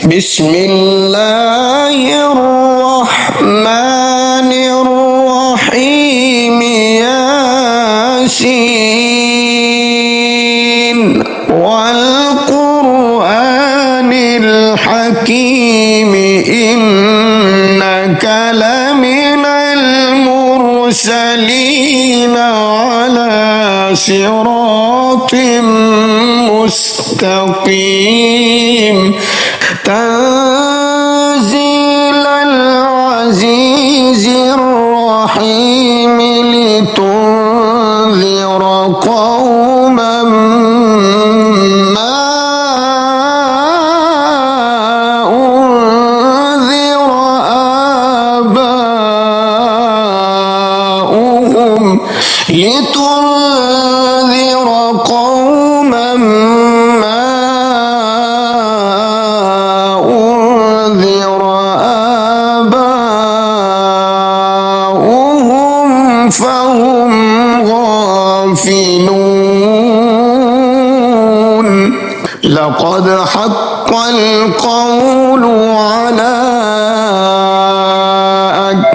بسم الله الرحمن الرحيم ياسين والقرآن الحكيم إنك لمن المرسلين على صراط مستقيم تنزيل العزيز الرحيم لتنذر قوما ما أنذر آباؤهم لتنذر قوما فهم غافلون لقد حق القول على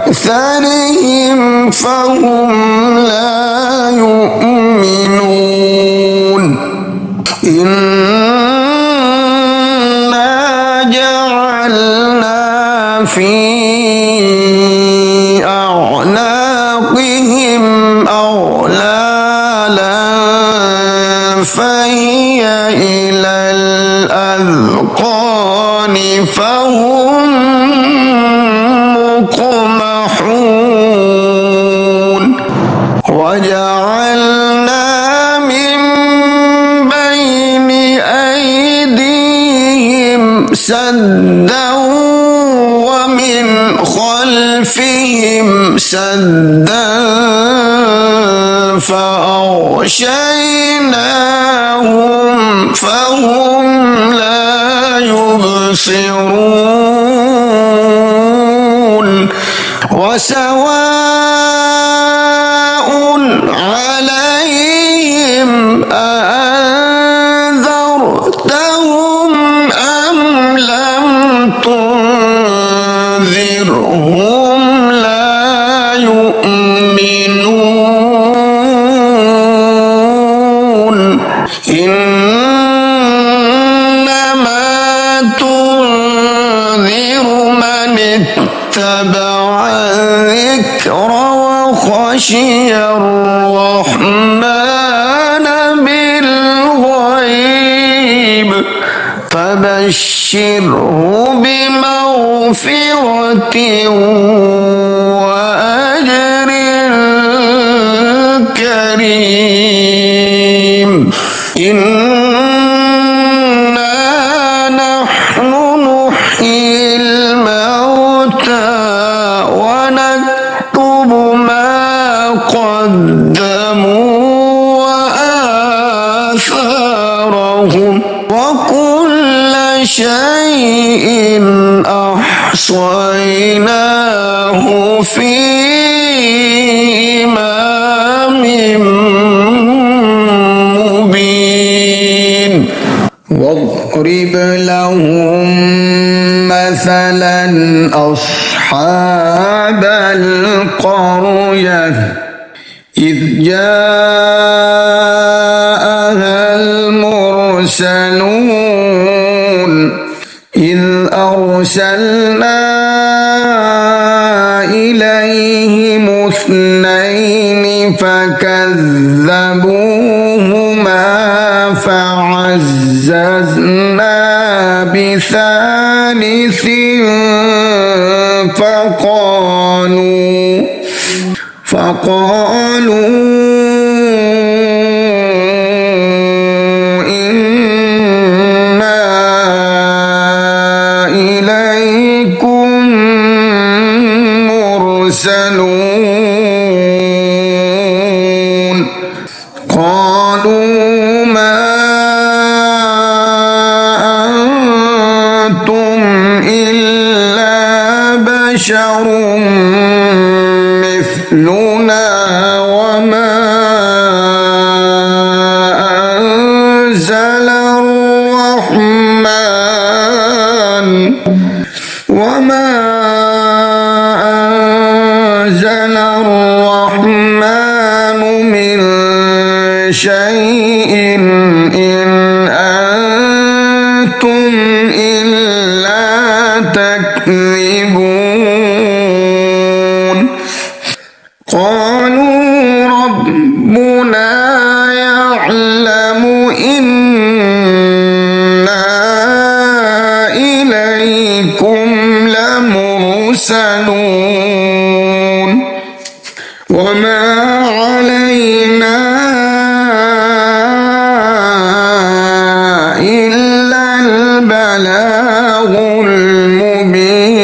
أكثرهم فهم لا يؤمنون إنا جعلنا في أعناقهم أغلالا فهي إلى الأذقان فهم مقمحون وجعلنا من بين أيديهم سدا ومن خلفهم سدا فأغشيناهم فهم لا يبصرون وسواء عليهم أأنذرتهم أم لم تنذرهم لا يؤمنون إنما تنذر من اتبع الذكر وخشي الرحمن بالغيب فبشره بمغفرة وأجر كريم إنا نحن نحيي الموتى ونكتب ما قدموا وآثارهم وكل شيء أحصيناه في إمام مبين واضرب لهم مثلا أصحاب القرية إذ جاءها المرسلون إذ أرسلنا إليهم اثنين فكذبوهما فعززنا بثالث فقالوا إنا إليكم مرسلون قالوا ما أنتم إلا بشر مثلنا وما أنزل الرحمن وما أنزل الرحمن من شيء إن أنتم إلا تكذبون قالوا ربنا يعلم إنا إليكم لمرسلون وما علينا إلا البلاغ المبين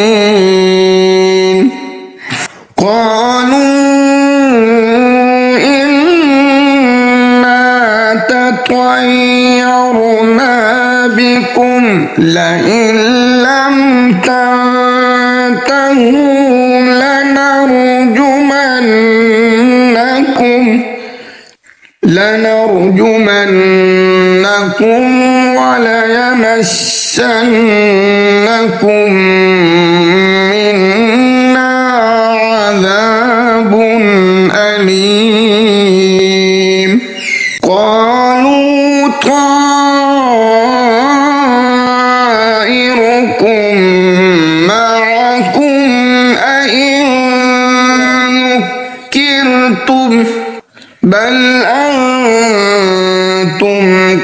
قالوا إنا تطيرنا بكم لئن لم تنتهوا لنرجمنكم وليمسنكم منا عذاب أليم قالوا طائركم معكم أئن ذكرتم بل أنتم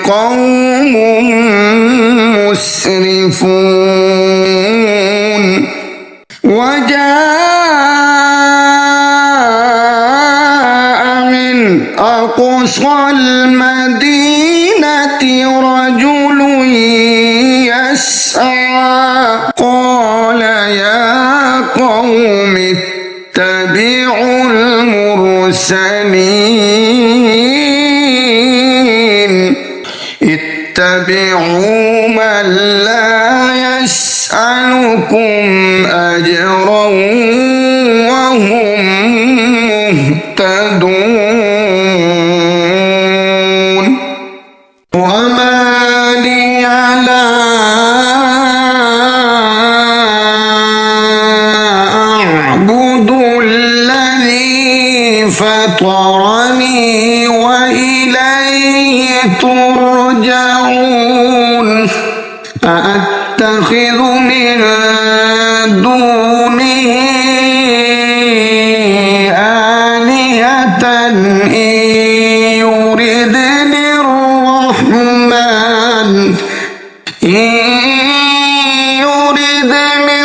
قوم مسرفون وجاء من أقصى المدينة رجل يسعى قال يا قوم اتبعوا المرسلين اتبعوا من لا يسألكم أجرا وهم مهتدون وما لي لا أعبد الذي فطرني وإليه ترجعون أأتخذ من دونه آلهة إن يردني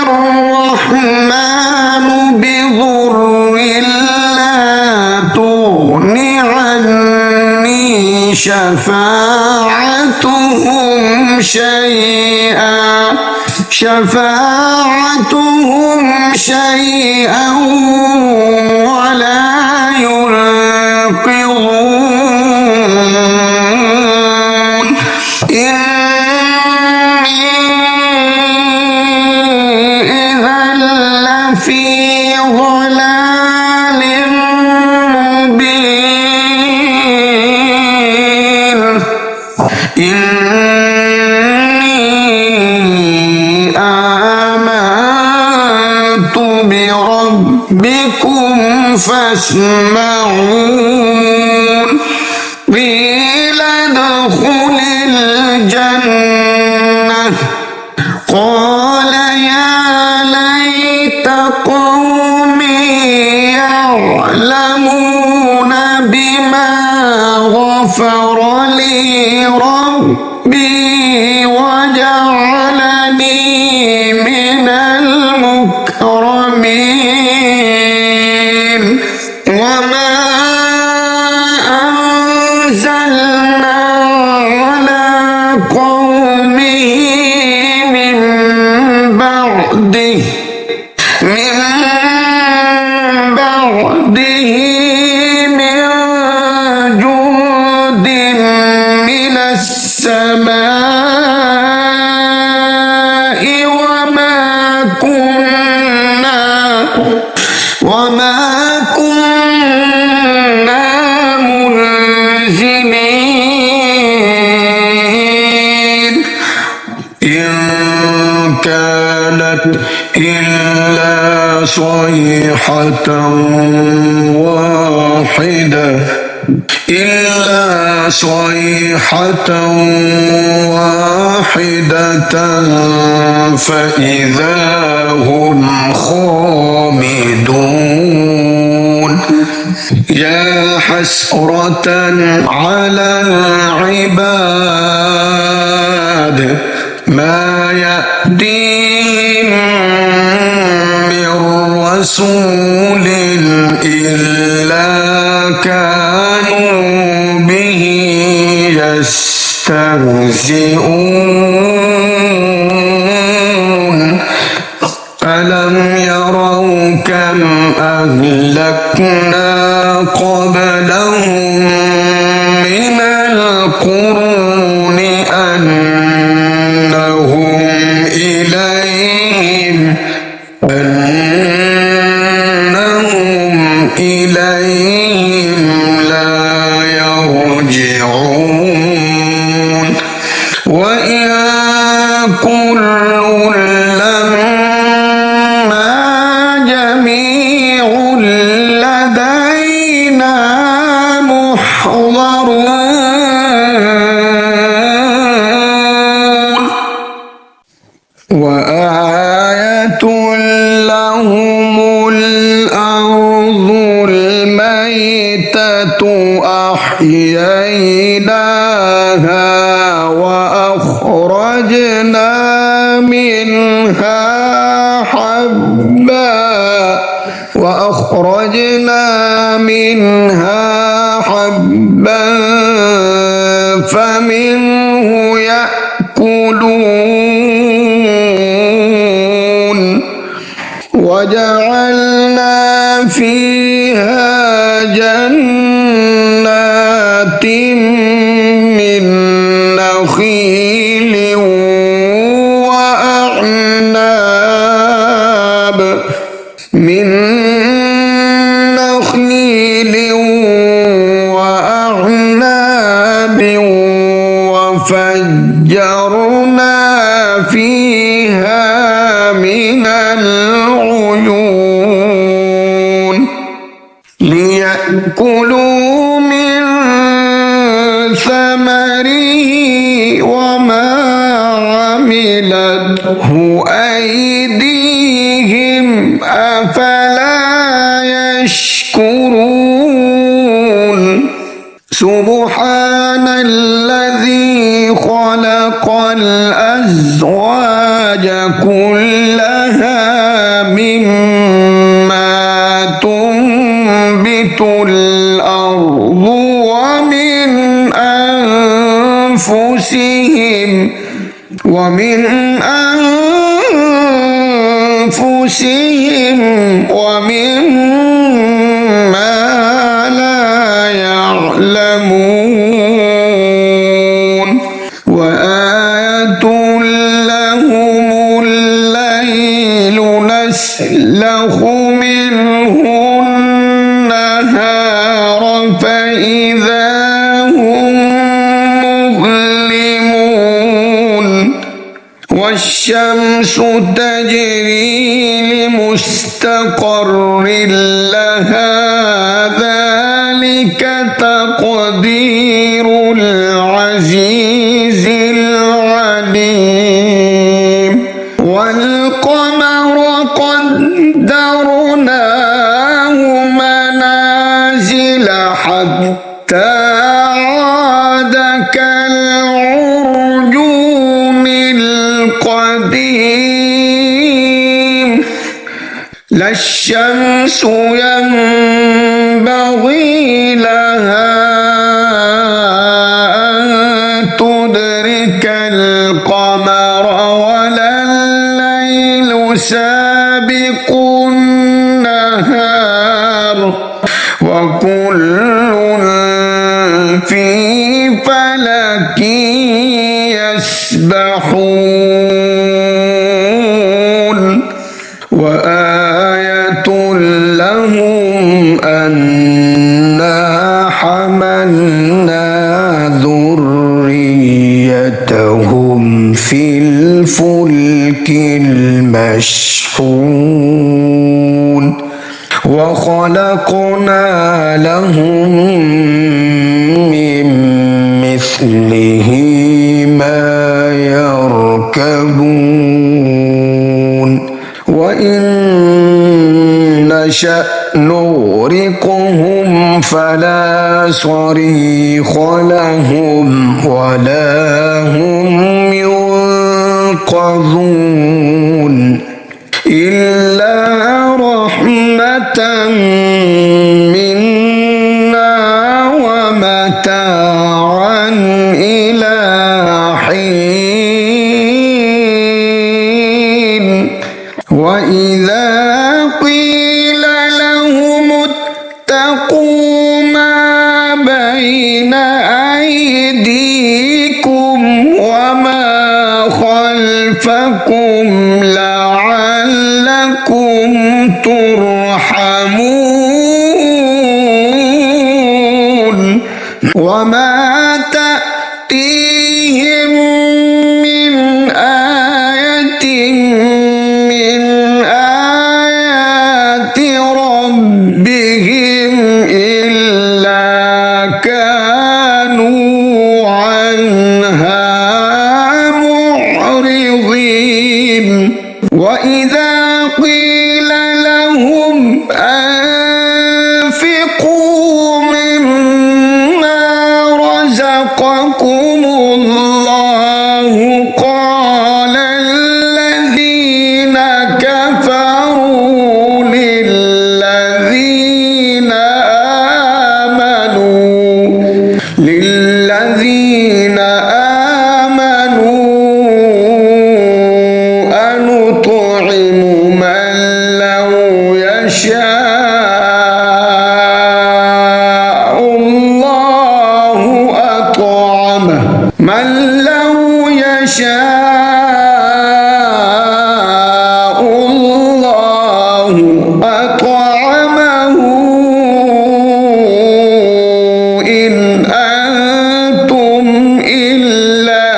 الرحمن بضر لا تغن عني شفاعتهم شيئا ولا ينقذون إني إذا لفي ضلال مبين إني آمنت بربكم فاسمعون قيل ادخل الجنة قال يا ليت قومي يعلمون بما غفر لي ربي وجعلني من المكرمين وما أنزلنا على قومه من بعده من جند من السماء وما كنا منزلين إن كانت إلا صيحة واحدة فإذا هم خامدون يا حسرة على العباد ما يأتيهم من رسول إلا كانوا به يستهزئون ألم يروا كم أهلكنا قبلهم من القرون أنهم إليهم لا يرجعون وإن كل لما جميع لدينا محضرون وآية لهم الأرض الميتة أحييناها وأخرجنا منها حبا فمنه يأكلون وجعلنا فيها جنات من نخيل وأعناب وفجرنا فيها من العيون ليأكلوا من ثمره وما عملته أيديهم أفلا يشكرون سبحان الذي خلق الأزواج كلها مما تنبت الأرض ومن أنفسهم ومما لا يعلمون وآية لهم الليل نسلخ منه النهار فإذا هم مظلمون والشمس تجري لمستقر لها ذلك تقدير العزيز العليم والقمر قدرناه منازل حتى عاد كالعرجون القديم لا الشمس ينبغي لها أن تدرك القمر ولا الليل سابق النهار وكل في فلك يسبحون وآية لهم أنا حملنا ذريتهم في الفلك المشحون وخلقنا لهم من مثله ما يركبون وإن نشأ نغرقهم فلا صريخ لهم ولا هم ينقذون إلا رحمة منا ومتاعا إلى حين وإذا قيل لهم اتقوا ما بين أيديكم وما خلفكم لعلكم ترحمون وما تأتيهم من آية من آيات ربهم إلا كانوا عنها معرضين وإذا قيل لهم أنفقوا مما رزقكم الله قال الذين كفروا للذين آمنوا أنطعم من لو يشاء الله أطعمه من لو يشاء الله أطعمه إن أنتم إلا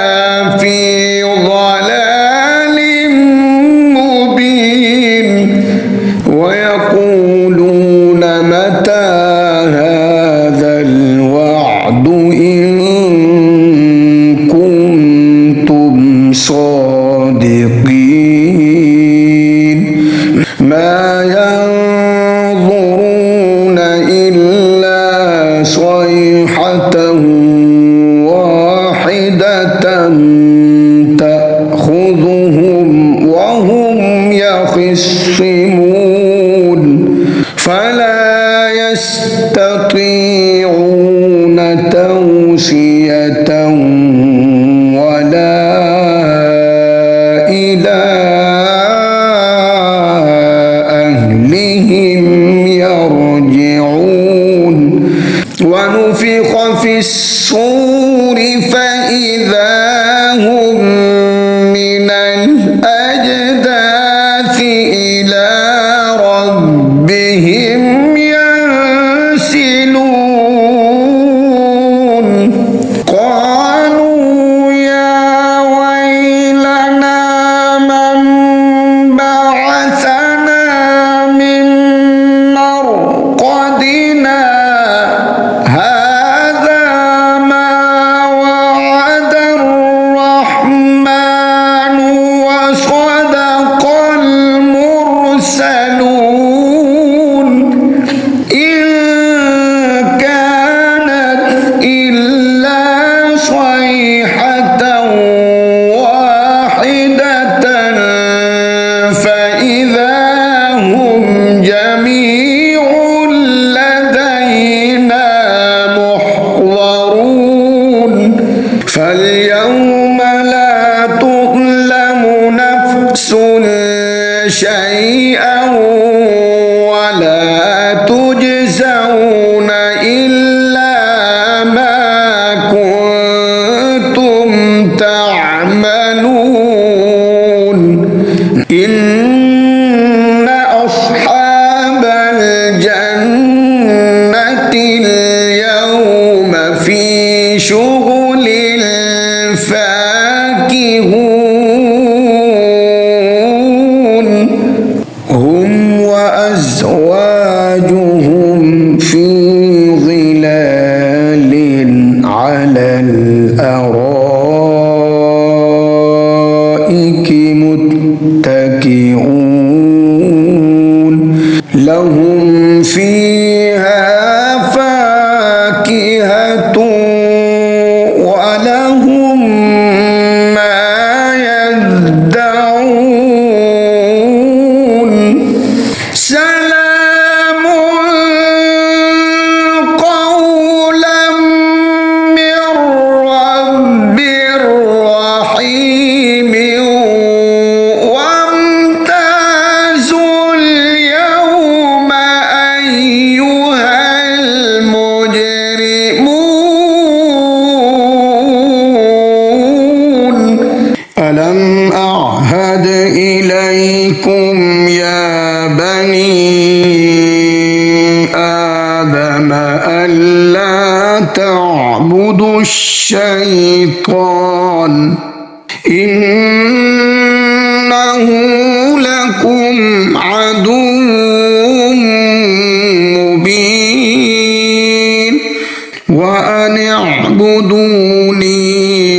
في ضلال مبين ويقولون متى هذا الوعد إن كنتم صادقين ما ينظرون إلا صيحة واحدة تأخذهم وهم يخصمون فلا يستطيعون توصية ولا إلى أهلهم يرجعون ونفخ في الصور فإذا هم من الأجداث إلى ربهم ينسلون قالوا يا ويلنا من بعثنا من مرقدنا هذا ما وعد الرحمن وصدق المرسلون إن كانت إلا صيحة واحدة فإذا هم جميع لدينا محضرون فاليوم لا تظلم نفس شيئا ولا تجزون إلا ما كنتم تعملون إن أصحاب الجنة اليوم في شغل فاكهون متكئون لهم فيها فاكهة ولهم ما يدعون سلام قولا من رب رحيم وامتازوا اليوم أيها المجرمون ألم أعهد إليكم يا بني آدم ألا تعبدوا الشيطان إنه لكم عدو مبين وأن اعبدوني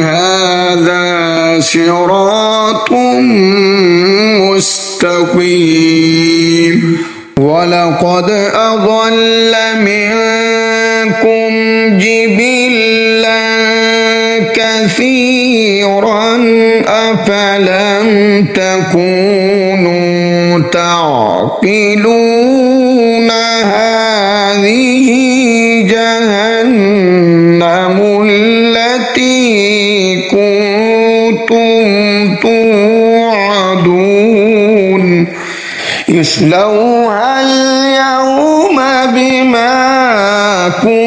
هذا صراط مستقيم ولقد أضل منكم جبلا كثيرا أفلم تكونوا تعقلون هذه جهنم التي كنتم توعدون اصلوها اليوم بما كنتم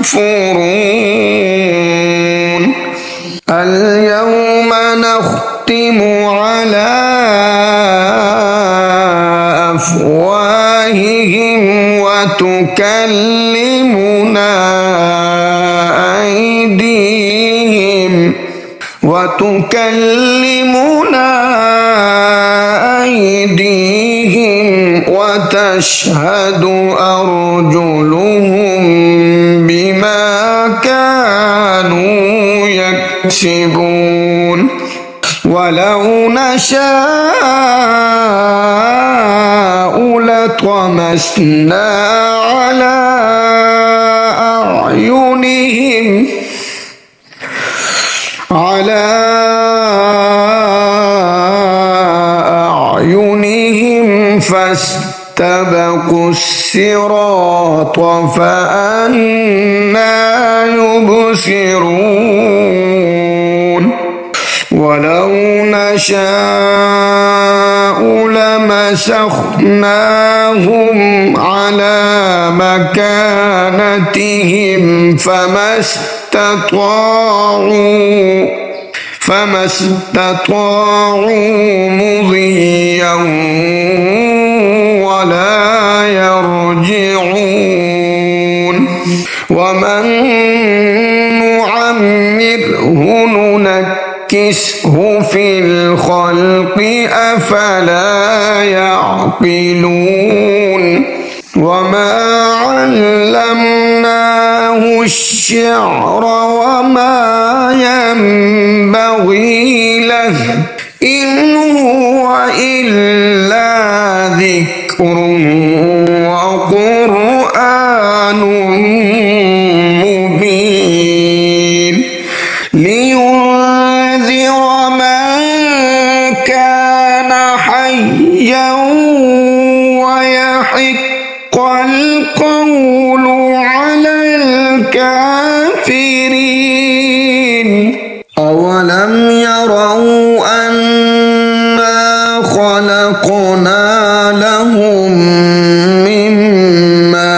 تكفرون اليوم نختم على أفواههم وتكلمنا أيديهم وتشهد أرجلهم بما كانوا يكسبون ولو نشاء لطمسنا على أعينهم فاستبقوا الصراط فأنى يبصرون ولو نشاء لمسخناهم على مكانتهم فما استطاعوا مضيا ولا يرجعون ومن نعمره ننكسه في الخلق أفلا يعقلون وما علمناه الشعر وما ينبغي له إن هو إلا ذكر وقرآن مبين لينذر من كان حيا ويحق القول على الكافرين أولم يروا أنا خلقنا لهم مما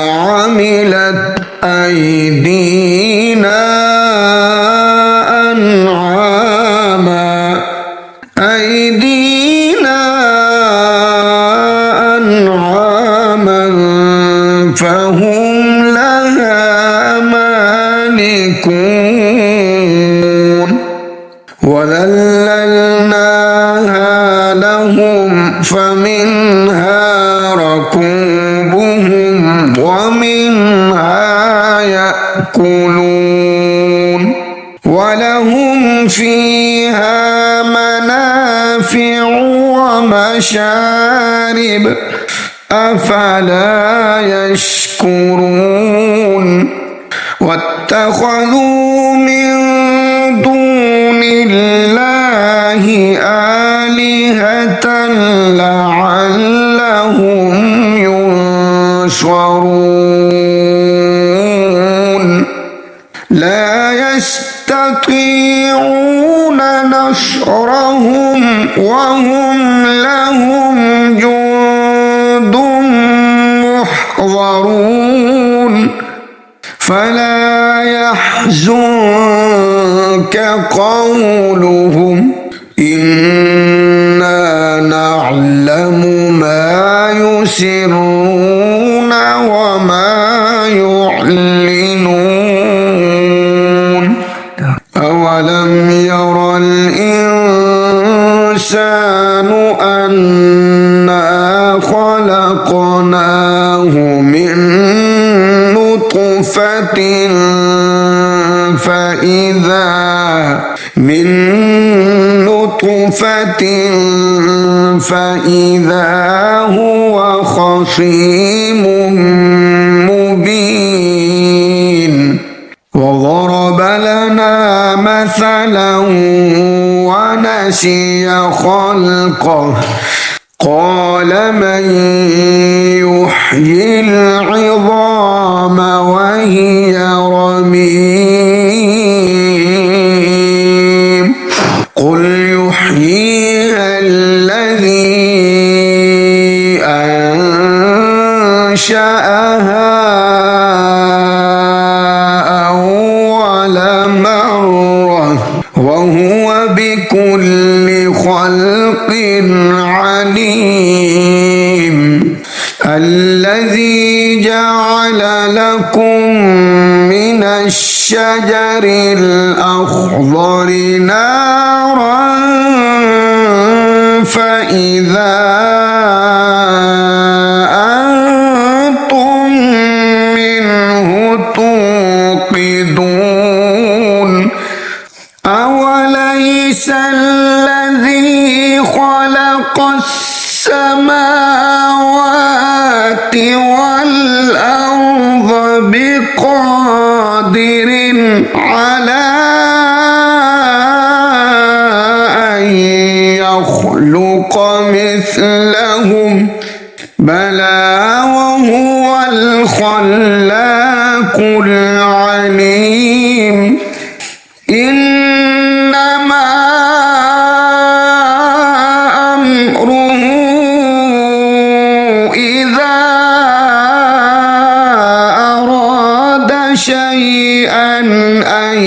عملت أيدينا أنعاما فهم لها مالكون وذللناها لهم فمنها ركوبهم ومنها يأكلون ولهم فيها منافع ومشارب أفلا يشكرون واتخذوا من دون الله آلهة لعلهم ينصرون لا يستطيعون نصرهم وهم لهم جند محضرون فلا يحزنك قولهم إنا نعلم ما يسرون وما يعلنون أولم ير الإنسان أنا خلقناه من نطفة فإذا هو خصيم مبين وضرب لنا مثلا ونسي خلقه قال من يحيي العظام وهي رميم قل يحييها الذي أنشأها أول مرة وهو بكل خلق عليم الذي جعل لكم من الشجر الأخضر نارا فإذا أنتم منه توقدون أوليس الذي خلق السماوات والأرض بقادر على أن يخلق مثلهم بلى وهو الخلاق العليم إنما أمره إذا أراد شيئا أن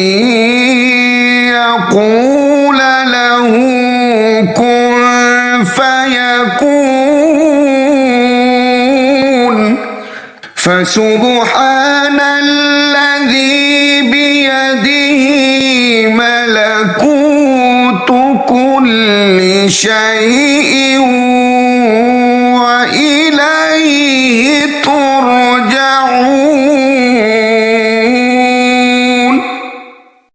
يقول له كن فيكون فسبحان الذي بيده ملكوت كل شيء وإليه